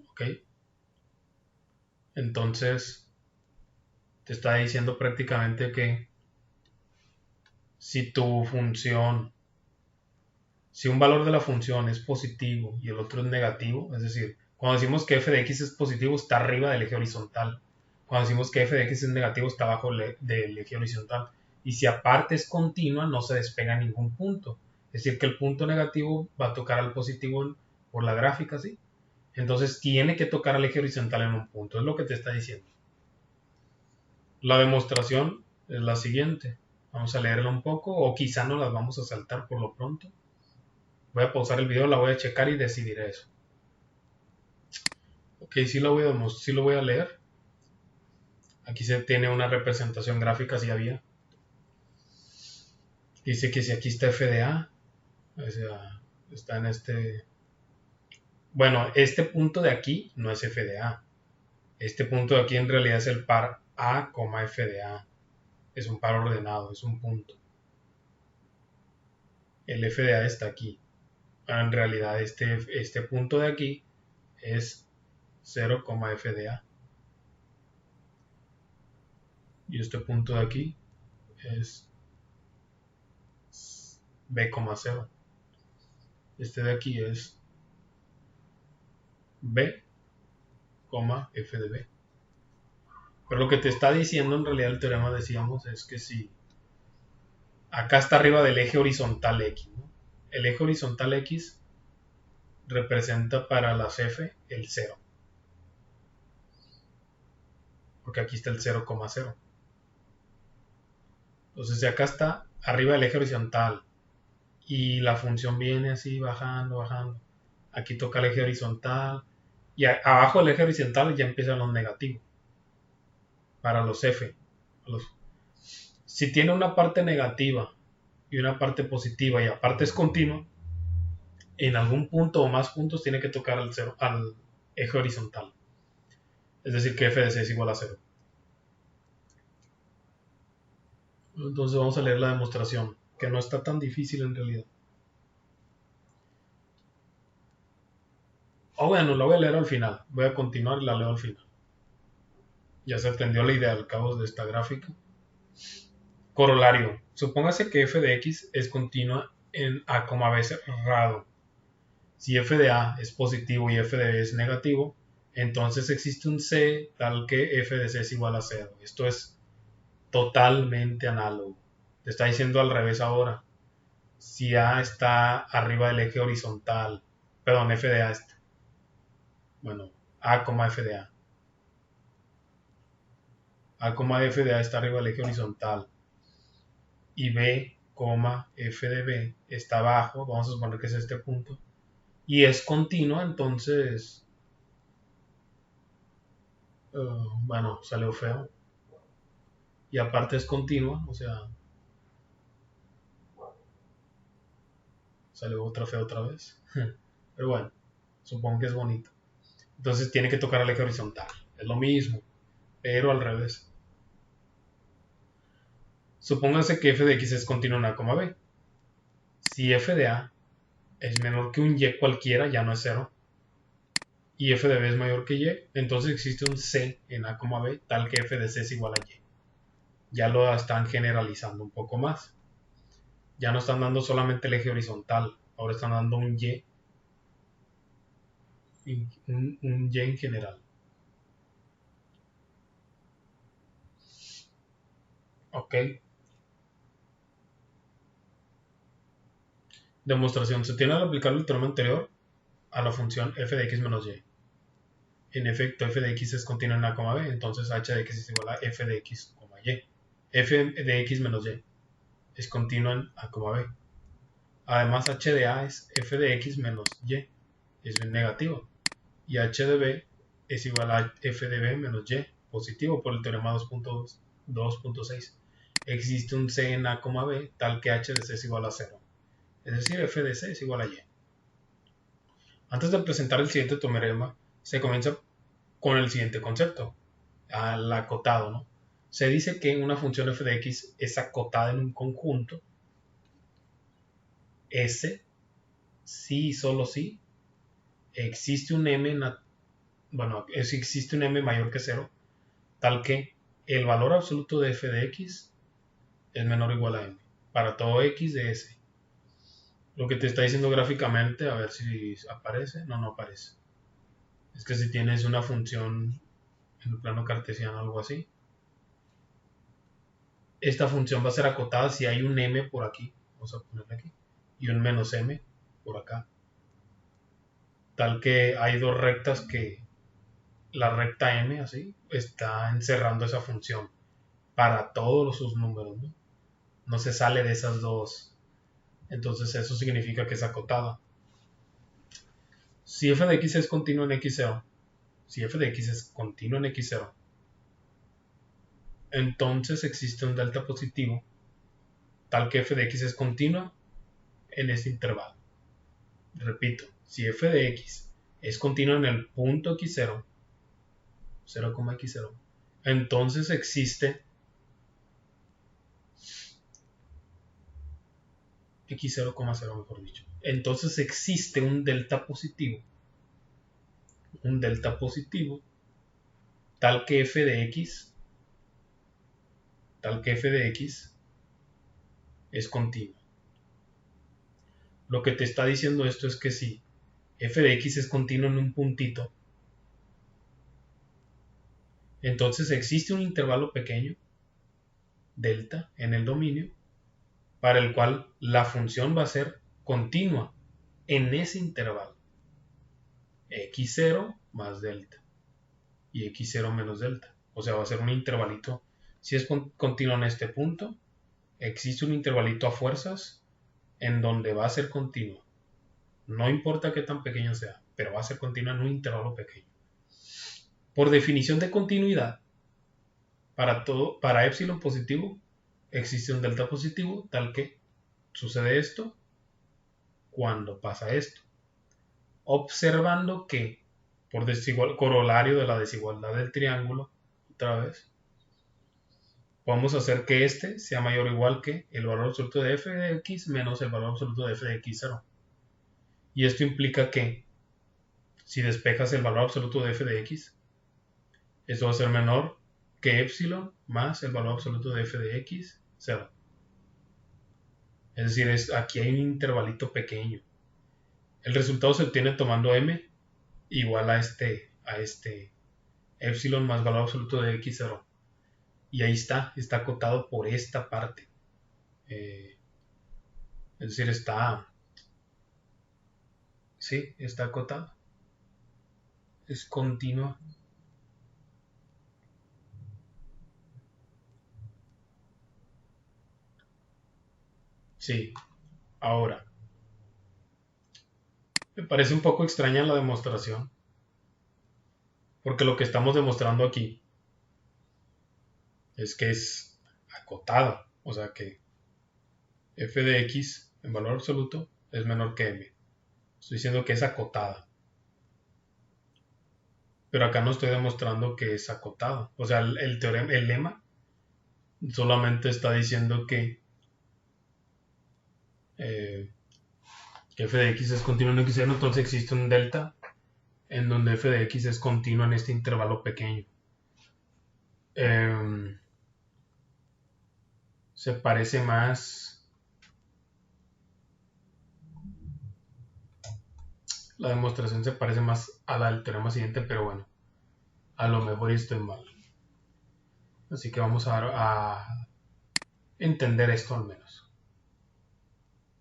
Speaker 1: ¿Ok? Entonces te está diciendo prácticamente que si tu función, si un valor de la función es positivo y el otro es negativo, es decir, cuando decimos que f de x es positivo está arriba del eje horizontal, cuando decimos que f de x es negativo está abajo del eje horizontal, y si aparte es continua no se despega en ningún punto, es decir que el punto negativo va a tocar al positivo por la gráfica, ¿sí? Entonces tiene que tocar al eje horizontal en un punto, es lo que te está diciendo. La demostración es la siguiente. Vamos a leerla un poco o quizá no las vamos a saltar por lo pronto. Voy a pausar el video, la voy a checar y decidiré eso. Ok, sí lo voy a leer. Aquí se tiene una representación gráfica, si había. Dice que si aquí está f de a, o sea, está en este... Bueno, este punto de aquí no es f de a. Este punto de aquí en realidad es el par a, f de a. Es un par ordenado, es un punto. El f de a está aquí. En realidad este punto de aquí es 0, f de a. Y este punto de aquí es b, 0. Este de aquí es b, f de b. Pero lo que te está diciendo en realidad el teorema, decíamos, es que si acá está arriba del eje horizontal x, ¿no? El eje horizontal x representa para las f el 0. Porque aquí está el 0, 0. Entonces si acá está arriba del eje horizontal y la función viene así bajando, bajando, aquí toca el eje horizontal y abajo del eje horizontal ya empiezan los negativos para los f. Si tiene una parte negativa y una parte positiva y aparte es continua, en algún punto o más puntos tiene que tocar al eje horizontal, es decir que f de c es igual a 0. Entonces vamos a leer la demostración, que no está tan difícil en realidad. Bueno, la voy a leer al final. Voy a continuar y la leo al final. Ya se entendió la idea al cabo de esta gráfica. Corolario. Supóngase que f de x es continua en a, b cerrado. Si f de a es positivo y f de b es negativo, entonces existe un c tal que f de c es igual a 0. Esto es totalmente análogo. Te está diciendo al revés ahora. Si a está arriba del eje horizontal, perdón, f de a está. Bueno, a, f de a. A, f de a está arriba del eje horizontal. Y b, f de b está abajo. Vamos a suponer que es este punto. Y es continua, entonces... bueno, salió feo. Y aparte es continua, o sea... Salió otra fea otra vez. Pero bueno, supongo que es bonito. Entonces tiene que tocar el eje horizontal. Es lo mismo, pero al revés. Supóngase que f de x es continua en a, b. Si f de a es menor que un y cualquiera, ya no es 0, y f de b es mayor que y, entonces existe un c en a, b, tal que f de c es igual a y. Ya lo están generalizando un poco más. Ya no están dando solamente el eje horizontal, ahora están dando un Y, un Y en general. Ok. Demostración. Se tiene al aplicar el teorema anterior a la función f de x menos y. En efecto, f de x es continua en a, b, entonces h de x es igual a f de x, y. F de x menos y es continua en a, b. Además, h de a es f de x menos y, es bien negativo. Y h de b es igual a f de b menos y, positivo por el teorema 2.6. Existe un c en a, b tal que h de c es igual a 0. Es decir, f de c es igual a y. Antes de presentar el siguiente teorema, se comienza con el siguiente concepto, al acotado, ¿no? Se dice que una función f de x es acotada en un conjunto S, si y solo si existe un m, existe un m mayor que 0, tal que el valor absoluto de f de x es menor o igual a m, para todo x de S. Lo que te está diciendo gráficamente, a ver si aparece, no aparece. Es que si tienes una función en el plano cartesiano o algo así, esta función va a ser acotada si hay un m por aquí, vamos a ponerle aquí, y un menos m por acá. Tal que hay dos rectas que la recta m, así, está encerrando esa función para todos sus números, ¿no? No se sale de esas dos. Entonces eso significa que es acotada. Si f de x es continuo en x0, si f de x es continuo en x0, entonces existe un delta positivo tal que f de x es continua en este intervalo. Repito, si f de x es continua en el punto x0, 0,x0, entonces existe x0,0, mejor dicho. Entonces existe un delta positivo tal que f de x es continua. Lo que te está diciendo esto es que si f de x es continuo en un puntito, entonces existe un intervalo pequeño, delta, en el dominio, para el cual la función va a ser continua en ese intervalo. X0 más delta y x0 menos delta. O sea, va a ser un intervalito. Si es continuo en este punto, existe un intervalito a fuerzas en donde va a ser continua. No importa qué tan pequeño sea, pero va a ser continua en un intervalo pequeño. Por definición de continuidad, para epsilon positivo, existe un delta positivo, tal que sucede esto cuando pasa esto. Observando que, por corolario de la desigualdad del triángulo, otra vez, podemos hacer que este sea mayor o igual que el valor absoluto de f de x menos el valor absoluto de f de x0. Y esto implica que si despejas el valor absoluto de f de x, esto va a ser menor que epsilon más el valor absoluto de f de x, 0. Es decir, aquí hay un intervalito pequeño. El resultado se obtiene tomando m igual a este epsilon más valor absoluto de x0. Y ahí está acotado por esta parte. Es decir, está acotado. Es continua. Sí, ahora. Me parece un poco extraña la demostración. Porque lo que estamos demostrando aquí es que es acotada. O sea que f de x en valor absoluto es menor que m. Estoy diciendo que es acotada. Pero acá no estoy demostrando que es acotada. O sea, el lema solamente está diciendo que f de x es continuo en x0, entonces existe un delta en donde f de x es continua en este intervalo pequeño. Se parece más La demostración se parece más a la del teorema siguiente, pero bueno, a lo mejor estoy mal. Así que vamos a entender esto al menos.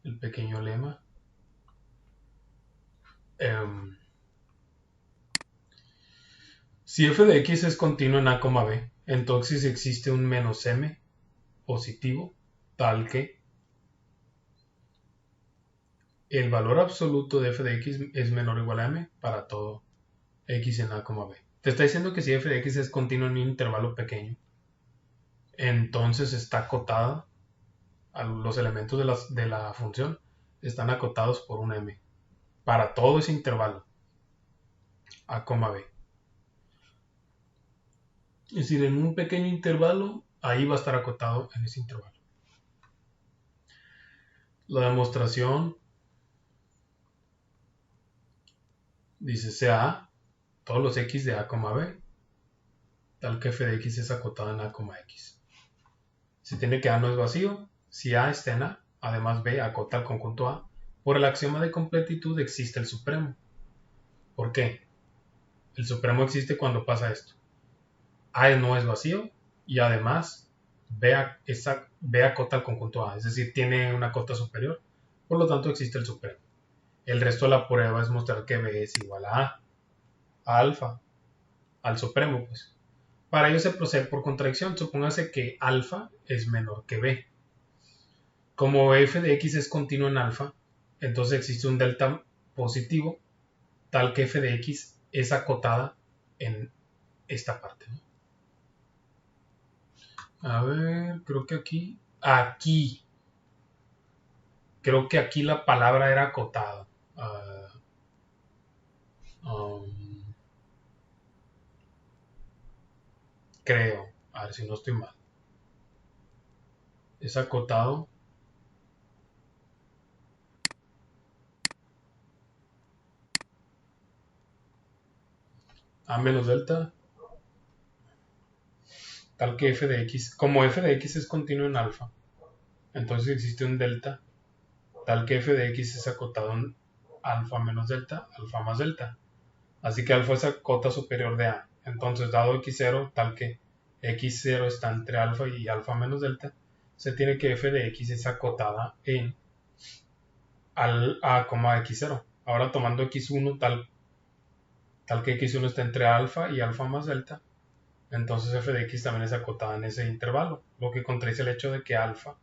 Speaker 1: El pequeño lema. Si f de x es continuo en a, b, entonces existe un menos m positivo tal que el valor absoluto de f de x es menor o igual a m para todo x en a, b. Te está diciendo que si f de x es continuo en un intervalo pequeño, entonces está acotada, los elementos de la función están acotados por un m para todo ese intervalo a, b. Es decir, en un pequeño intervalo, ahí va a estar acotado en ese intervalo. La demostración dice sea todos los x de a, b, tal que f de x es acotado en a, x. Se tiene que a no es vacío. Si a está en a, además b acota al conjunto a. Por el axioma de completitud existe el supremo. ¿Por qué? El supremo existe cuando pasa esto. A no es vacío y además B acota al conjunto A, es decir, tiene una cota superior, por lo tanto existe el supremo. El resto de la prueba es mostrar que B es igual a alfa, al supremo, pues. Para ello se procede por contradicción. Supóngase que alfa es menor que B. Como f de x es continuo en alfa, entonces existe un delta positivo tal que f de x es acotada en esta parte, ¿no? A ver, creo que aquí, creo que aquí la palabra era acotada. Creo, a ver si no estoy mal. Es acotado. A menos delta, tal que f de x, como f de x es continuo en alfa, entonces existe un delta, tal que f de x es acotado en alfa menos delta, alfa más delta. Así que alfa es la cota superior de a. Entonces, dado x0, tal que x0 está entre alfa y alfa menos delta, se tiene que f de x es acotada en a, x0. Ahora tomando x1 tal que x1 está entre alfa y alfa más delta, entonces f de x también es acotada en ese intervalo, lo que contradice el hecho de que alfa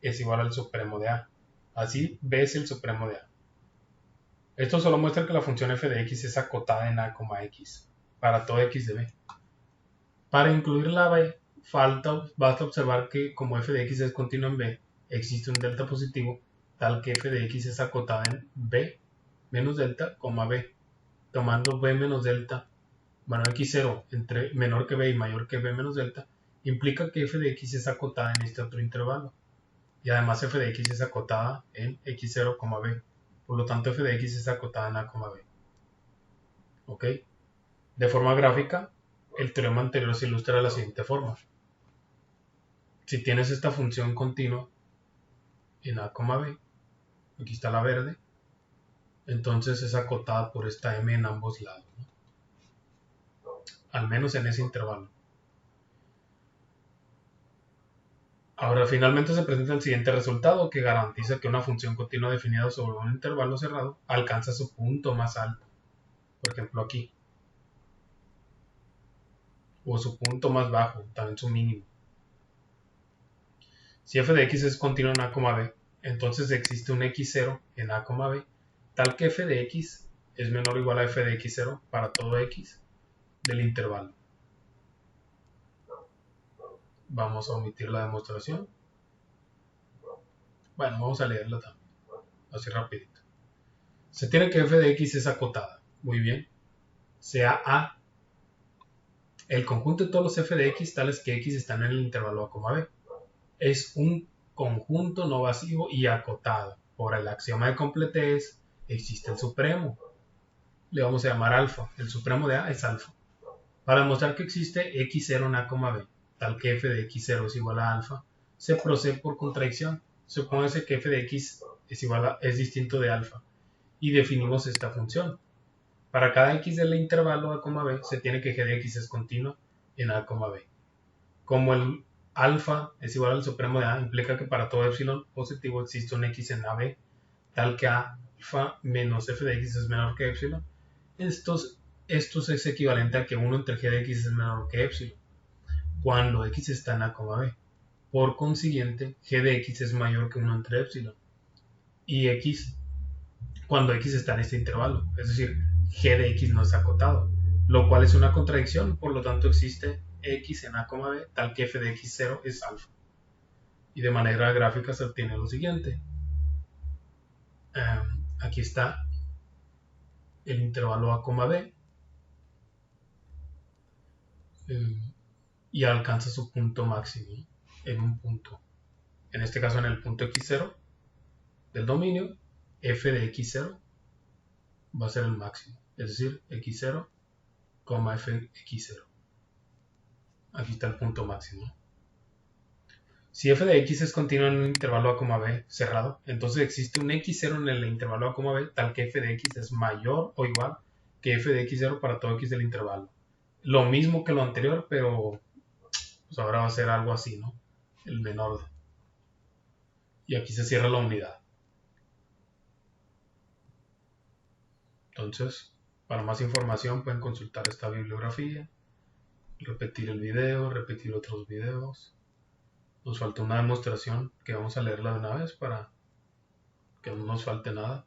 Speaker 1: es igual al supremo de a. Así b es el supremo de a. Esto solo muestra que la función f de x es acotada en a, x para todo x de b. Para incluir la b, basta observar que como f de x es continuo en b, existe un delta positivo tal que f de x es acotada en b menos delta, b. Tomando b menos delta, bueno, x0 entre menor que b y mayor que b menos delta, implica que f de x es acotada en este otro intervalo. Y además f de x es acotada en x0, b. Por lo tanto, f de x es acotada en a, b. ¿Ok? De forma gráfica, el teorema anterior se ilustra de la siguiente forma. Si tienes esta función continua en a, b, aquí está la verde, entonces es acotada por esta m en ambos lados, ¿no? Al menos en ese intervalo. Ahora finalmente se presenta el siguiente resultado que garantiza que una función continua definida sobre un intervalo cerrado alcanza su punto más alto, por ejemplo aquí, o su punto más bajo, también su mínimo. Si f de x es continuo en a, b, entonces existe un x0 en a, b, tal que f de x es menor o igual a f de x0 para todo x del intervalo. Vamos a omitir la demostración. Bueno, vamos a leerla también, así rapidito. Se tiene que f de x es acotada. Muy bien. Sea a el conjunto de todos los f de x tales que x están en el intervalo a, b. Es un conjunto no vacío y acotado. Por el axioma de completez existe el supremo. Le vamos a llamar alfa. El supremo de a es alfa. Para demostrar que existe x0 en a, b, tal que f de x0 es igual a alfa, se procede por contradicción. Supóngase que f de x es distinto de alfa y definimos esta función. Para cada x del intervalo a, b, se tiene que g de x es continua en a, b. Como el alfa es igual al supremo de a, implica que para todo epsilon positivo existe un x en ab, tal que alfa menos f de x es menor que epsilon. Estos es equivalente a que 1 entre g de x es menor que epsilon, cuando x está en a, b. Por consiguiente, g de x es mayor que 1 entre epsilon. Y x, cuando x está en este intervalo, es decir, g de x no es acotado, lo cual es una contradicción, por lo tanto existe x en a, b, tal que f de x0 es alfa. Y de manera gráfica se obtiene lo siguiente. Aquí está el intervalo a, b, y alcanza su punto máximo en un punto. En este caso en el punto x0 del dominio, f de x0 va a ser el máximo, es decir, x0, fx0. Aquí está el punto máximo. Si f de x es continuo en un intervalo a, b cerrado, entonces existe un x0 en el intervalo a, b tal que f de x es mayor o igual que f de x0 para todo x del intervalo. Lo mismo que lo anterior, pero pues ahora va a ser algo así, ¿no? El menor. Y aquí se cierra la unidad. Entonces, para más información pueden consultar esta bibliografía, repetir el video, repetir otros videos. Nos falta una demostración que vamos a leerla de una vez para que no nos falte nada.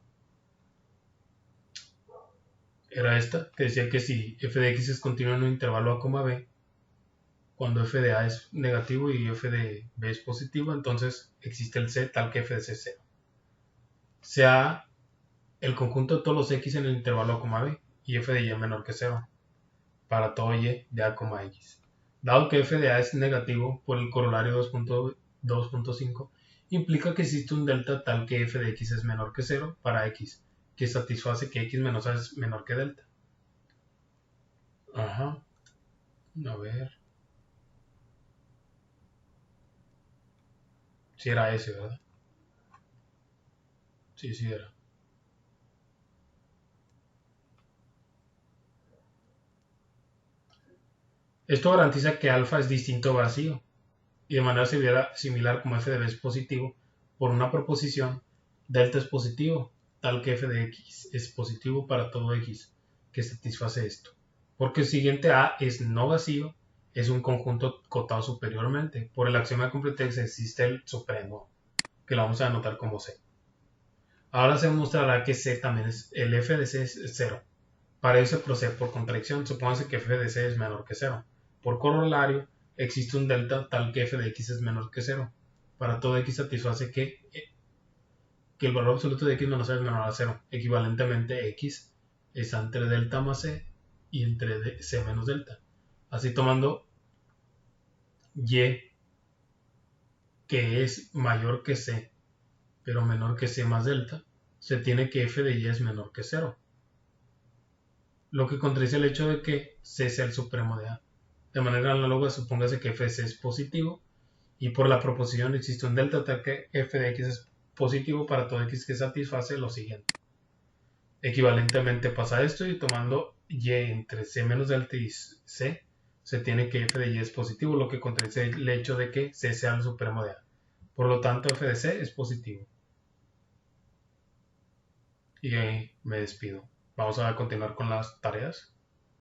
Speaker 1: Era esta, que decía que si f de x es continuo en un intervalo a, b, cuando f de a es negativo y f de b es positivo, entonces existe el c tal que f de c es 0. Sea el conjunto de todos los x en el intervalo a, b y f de y menor que 0 para todo y de a, x. Dado que f de a es negativo por el corolario 2.5, implica que existe un delta tal que f de x es menor que 0 para x, que satisface que x menos a es menor que delta. Ajá. A ver. Si era ese, ¿verdad? Sí, sí era. Esto garantiza que alfa es distinto a vacío, y de manera similar como f de b es positivo, por una proposición, delta es positivo, tal que f de x es positivo para todo x, que satisface esto. Porque el siguiente A es no vacío, es un conjunto cotado superiormente. Por el axioma de completex existe el supremo, que lo vamos a anotar como C. Ahora se demostrará que C también el f de C es 0. Para ello se procede por contradicción. Supóngase que f de C es menor que 0. Por corolario, existe un delta tal que f de x es menor que 0. Para todo x satisface que el valor absoluto de x menos c es menor a 0. Equivalentemente, x es entre delta más c y entre c menos delta. Así tomando y que es mayor que c, pero menor que c más delta, se tiene que f de y es menor que 0. Lo que contradice el hecho de que c sea el supremo de a. De manera análoga, supóngase que f de c es positivo y por la proposición existe un delta tal que f de x es positivo para todo x que satisface lo siguiente. Equivalentemente pasa esto y tomando y entre c menos delta y c, se tiene que f de y es positivo, lo que contradice el hecho de que c sea el supremo de a. Por lo tanto, f de c es positivo. Y ahí me despido. Vamos a continuar con las tareas.